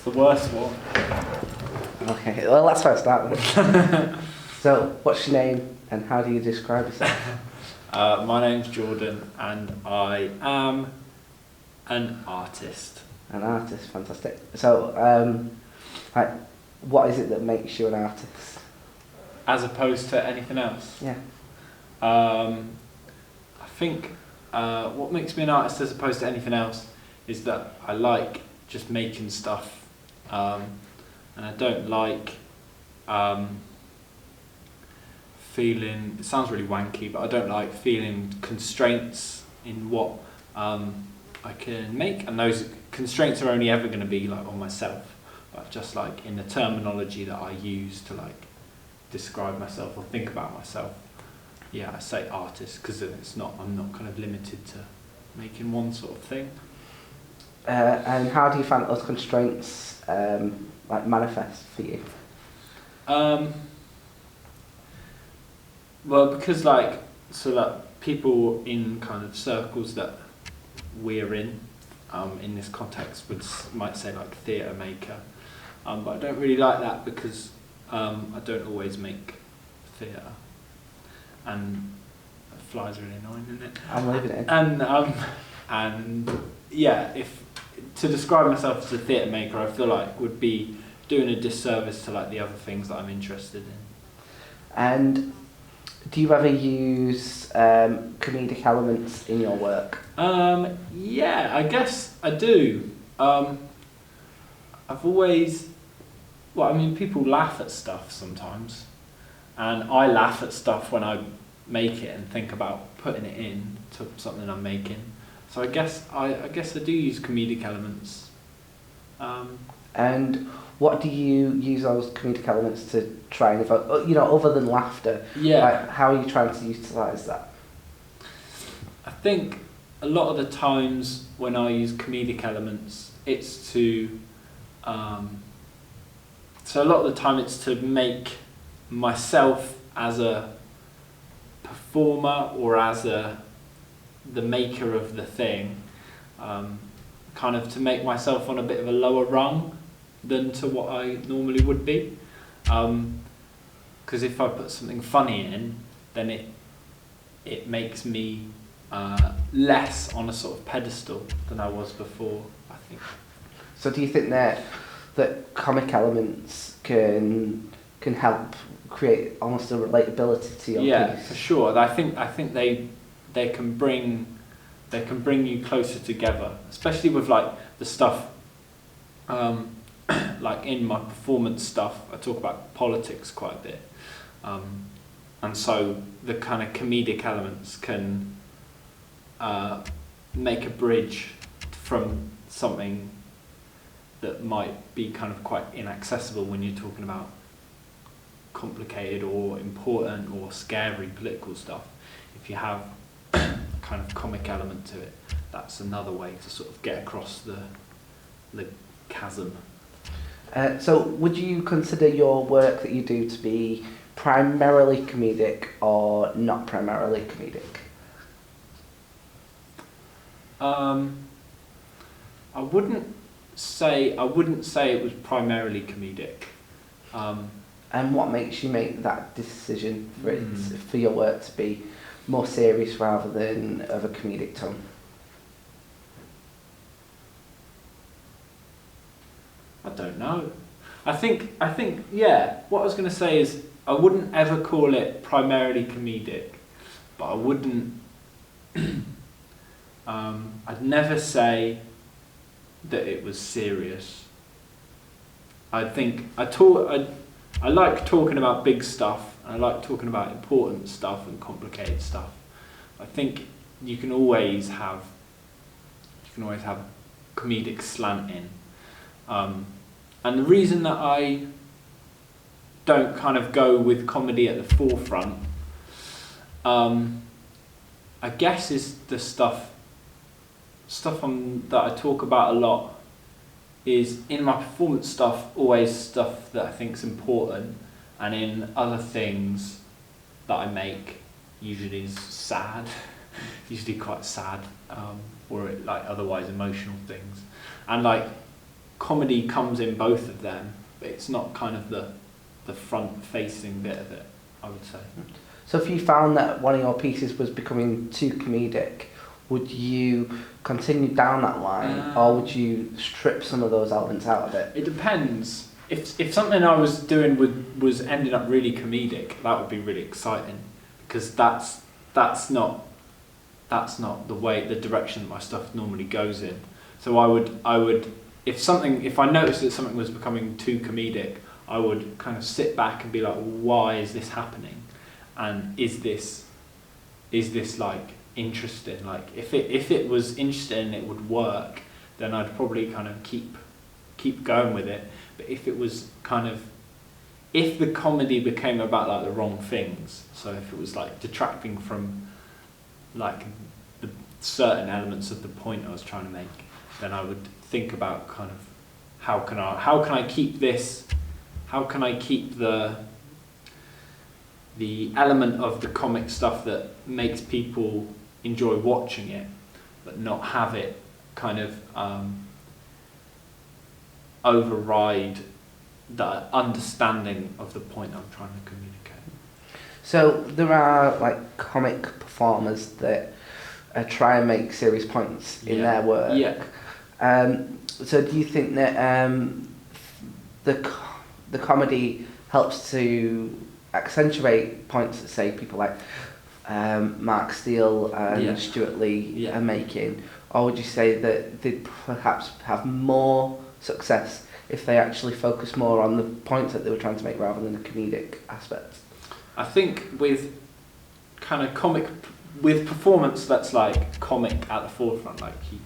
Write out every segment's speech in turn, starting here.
the worst one. Okay, well that's where I start with. So, what's your name and how do you describe yourself? My name's Jordan and I am an artist. An artist, fantastic. So, like, what is it that makes you an artist? As opposed to anything else. Yeah. I think what makes me an artist as opposed to anything else is that I like just making stuff, and I don't like feeling, it sounds really wanky, but I don't like feeling constraints in what I can make, and those constraints are only ever going to be like on myself, but just like in the terminology that I use to like describe myself or think about myself. Yeah, I say artist because it's not, I'm not kind of limited to making one sort of thing. And how do you find those constraints like manifest for you? Well, because like, so that people in kind of circles that we're in this context might say like theatre maker, but I don't really like that because I don't always make theatre, and flies are really annoying, isn't it? I'm leaving it in. And yeah, if to describe myself as a theatre maker, I feel like would be doing a disservice to like the other things that I'm interested in. And do you ever use comedic elements in your work? Yeah, I guess I do. I've always, well, I mean, people laugh at stuff sometimes, and I laugh at stuff when I make it and think about putting it in to something I'm making. So I guess I do use comedic elements. And what do you use those comedic elements to try and evoke? You know, other than laughter, Yeah. like, how are you trying to utilise that? I think a lot of the times when I use comedic elements, it's to so a lot of the time it's to make myself as a performer or as the maker of the thing, kind of to make myself on a bit of a lower rung than to what I normally would be. Because if I put something funny in, then it makes me less on a sort of pedestal than I was before, I think. So do you think that comic elements can help create almost a relatability to your Yeah, piece? for sure. I think they can bring you closer together, especially with like the stuff like in my performance stuff. I talk about politics quite a bit, and so the kind of comedic elements can make a bridge from something that might be kind of quite inaccessible when you're talking about complicated or important or scary political stuff. If you have a kind of comic element to it, that's another way to sort of get across the chasm. So would you consider your work that you do to be primarily comedic or not primarily comedic? I wouldn't say it was primarily comedic. And what makes you make that decision for your work to be more serious rather than of a comedic tone? I don't know. I think yeah, what I was going to say is I wouldn't ever call it primarily comedic, but I wouldn't I'd never say that it was serious. I think I like talking about big stuff, and I like talking about important stuff and complicated stuff. I think you can always have comedic slant in. And the reason that I don't kind of go with comedy at the forefront, I guess is the stuff that I talk about a lot is in my performance stuff, always stuff that I think is important, and in other things that I make, usually is sad, usually quite sad, or like otherwise emotional things. And like comedy comes in both of them, but it's not kind of the front-facing bit of it, I would say. So if you found that one of your pieces was becoming too comedic, would you continue down that line, or would you strip some of those elements out of it? It depends. If something I was doing was ending up really comedic, that would be really exciting, because that's not the direction that my stuff normally goes in. So I would if I noticed that something was becoming too comedic, I would kind of sit back and be like, why is this happening? And is this like interesting? Like if it was interesting and it would work, then I'd probably kind of keep going with it. But if it was if the comedy became about like the wrong things, so if it was like detracting from like the certain elements of the point I was trying to make, then I would think about kind of how can I keep the element of the comic stuff that makes people enjoy watching it, but not have it kind of override the understanding of the point I'm trying to communicate. So there are like comic performers that try and make serious points in their work. Yeah. So do you think that the comedy helps to accentuate points that, say, people like Mark Steele and Stuart Lee are making, or would you say that they'd perhaps have more success if they actually focus more on the points that they were trying to make rather than the comedic aspects? I think with kind of with performance that's like comic at the forefront, like he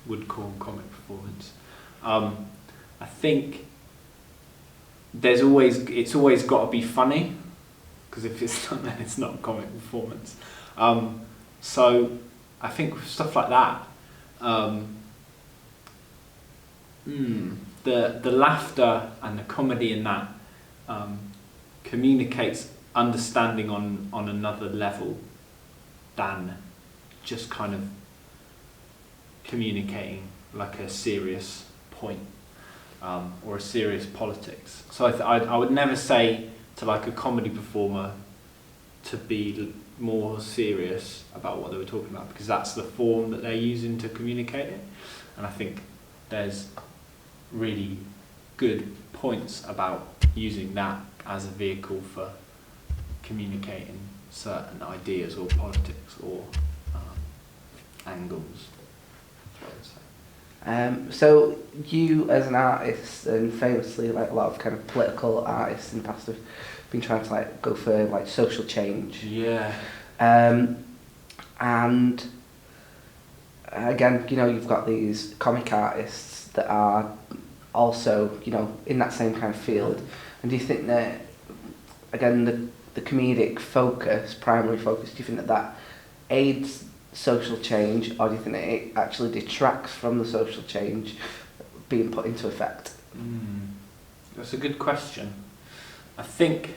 would call comic performance, I think it's always got to be funny, because if it's not, then it's not a comic performance. So I think with stuff like that, the laughter and the comedy in that communicates understanding on another level than just kind of communicating like a serious point or a serious politics. So I would never say to like a comedy performer to be more serious about what they were talking about, because that's the form that they're using to communicate it. And I think there's really good points about using that as a vehicle for communicating certain ideas or politics or angles. That's what I would say. So you as an artist, and famously like a lot of kind of political artists in the past have been trying to like go for like social change. Yeah. And again, you know, you've got these comic artists that are also, you know, in that same kind of field. And do you think that, again, the comedic focus, primary focus, do you think that aids social change, or do you think that it actually detracts from the social change being put into effect? That's a good question. I think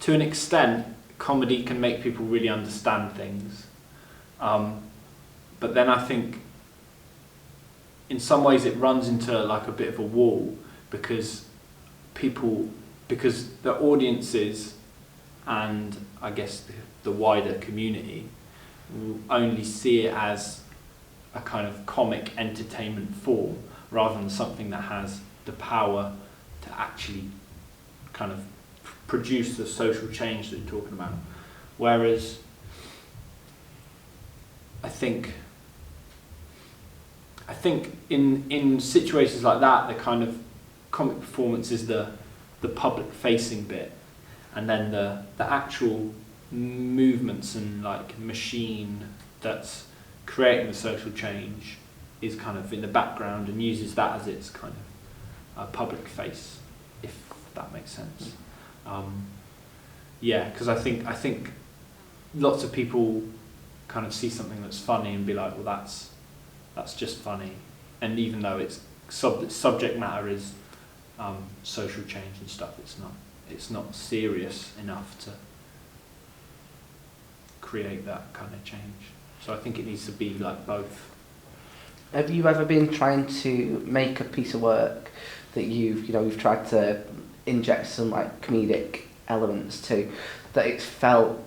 to an extent comedy can make people really understand things, but then I think in some ways it runs into like a bit of a wall, because the audiences and I guess the wider community will only see it as a kind of comic entertainment form rather than something that has the power to actually kind of produce the social change that you're talking about. Whereas I think in situations like that, the kind of comic performance is the public facing bit, and then the actual movements and like machine that's creating the social change is kind of in the background and uses that as its kind of public face, if that makes sense. Because I think lots of people kind of see something that's funny and be like, well, that's just funny, and even though it's subject matter is social change and stuff, it's not serious enough to create that kind of change. So I think it needs to be like both. Have you ever been trying to make a piece of work that you've tried to inject some like comedic elements to, that it's felt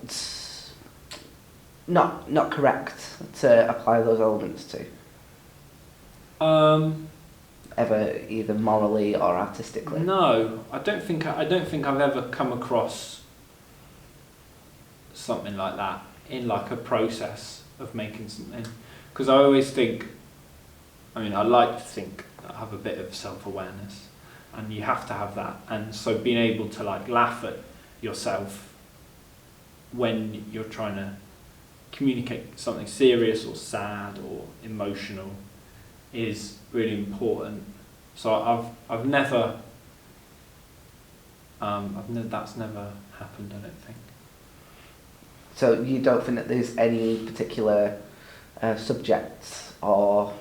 not correct to apply those elements to? Ever, either morally or artistically? No, I don't think I've ever come across something like that in like a process of making something. Because I always think, I like to think that I have a bit of self-awareness, and you have to have that. And so being able to like laugh at yourself when you're trying to communicate something serious or sad or emotional is really important. So I've never that's never happened, I don't think. So you don't think that there's any particular subject or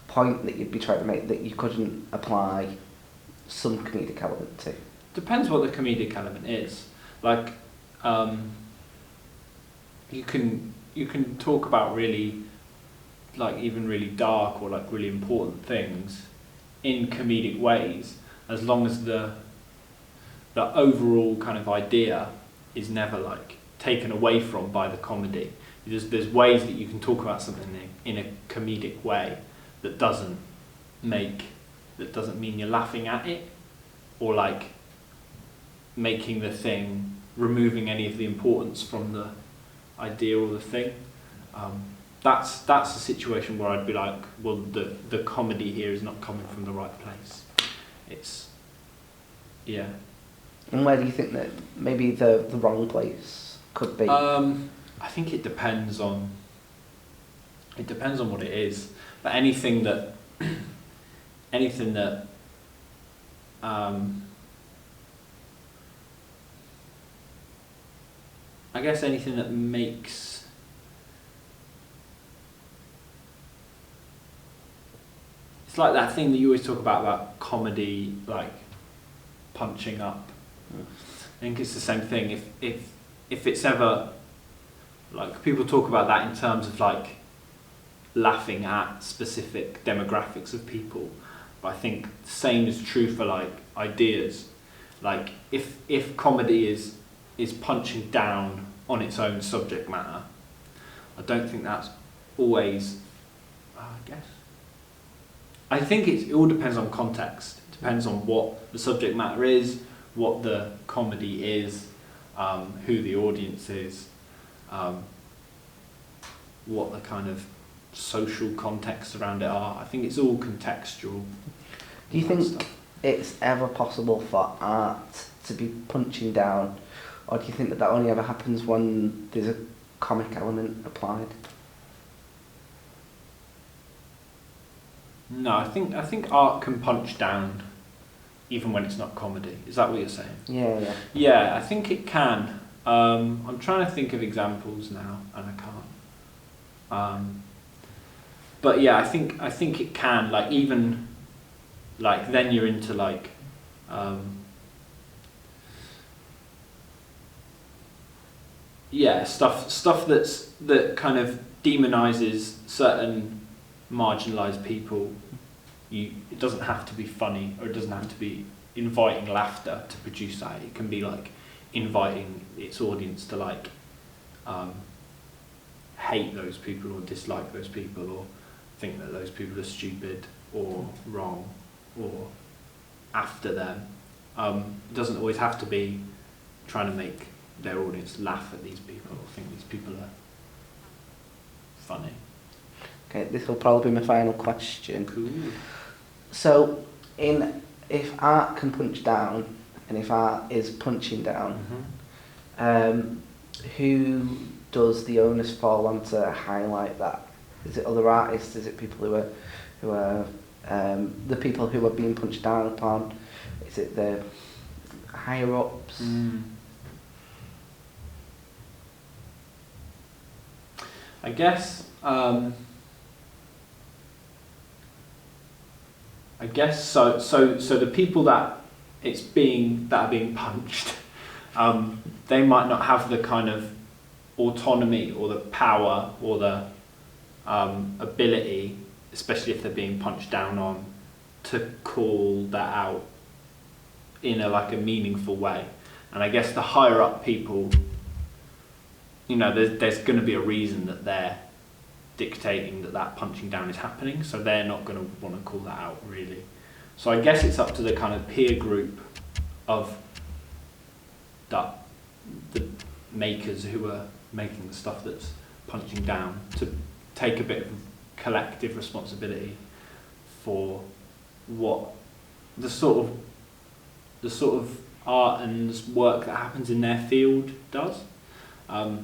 point that you'd be trying to make that you couldn't apply some comedic element to? Depends what the comedic element is. Like, you can talk about really, like, even really dark or like really important things in comedic ways, as long as the overall kind of idea is never like taken away from by the comedy. There's ways that you can talk about something in a comedic way that doesn't mean you're laughing at it, or like making the thing, removing any of the importance from the idea or the thing. That's a situation where I'd be like, well, the comedy here is not coming from the right place. It's, yeah. And where do you think that maybe the wrong place could be? I think it depends on what it is. But anything that I guess anything that makes it's like that thing that you always talk about comedy, like punching up. I think it's the same thing. If it's ever, like, people talk about that in terms of like laughing at specific demographics of people, but I think the same is true for like ideas. Like if comedy is punching down on its own subject matter, I don't think that's always, I think it all depends on context. It depends on what the subject matter is, what the comedy is, who the audience is, what the kind of social context around it are. I think it's all contextual. Do you think it's ever possible for art to be punching down, or do you think that only ever happens when there's a comic element applied? No, I think art can punch down even when it's not comedy. Is that what you're saying? Yeah. Yeah, I think it can. I'm trying to think of examples now, and I can't. But yeah, I think it can. Like, even like then you're into like stuff that kind of demonizes certain marginalized people. It doesn't have to be funny, or it doesn't have to be inviting laughter to produce that. It can be like inviting its audience to like hate those people or dislike those people or think that those people are stupid or wrong or after them. It doesn't always have to be trying to make their audience laugh at these people or think these people are funny. Okay, this will probably be my final question. Cool. So, if art can punch down, and if art is punching down, who does the onus fall on to highlight that? Is it other artists? Is it people who are the people who are being punched down upon? Is it the higher ups? I guess so. So the people that are being punched, they might not have the kind of autonomy or the power or the ability, especially if they're being punched down on, to call that out in a meaningful way. And I guess the higher up people, there's going to be a reason that they're dictating that punching down is happening, so they're not going to want to call that out really. So I guess it's up to the kind of peer group of the makers who are making the stuff that's punching down to take a bit of collective responsibility for what the sort of art and work that happens in their field does. I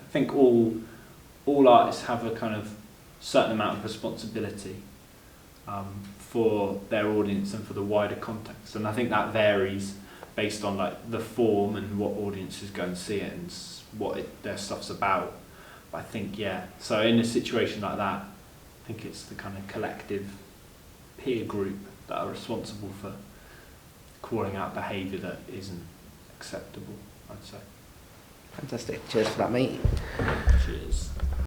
think all artists have a kind of certain amount of responsibility for their audience and for the wider context, and I think that varies based on the form and what audiences go and see it and what their stuff's about. But I think so in a situation like that, I think it's the kind of collective peer group that are responsible for calling out behaviour that isn't acceptable, I'd say. Fantastic. Cheers for that, mate. Cheers.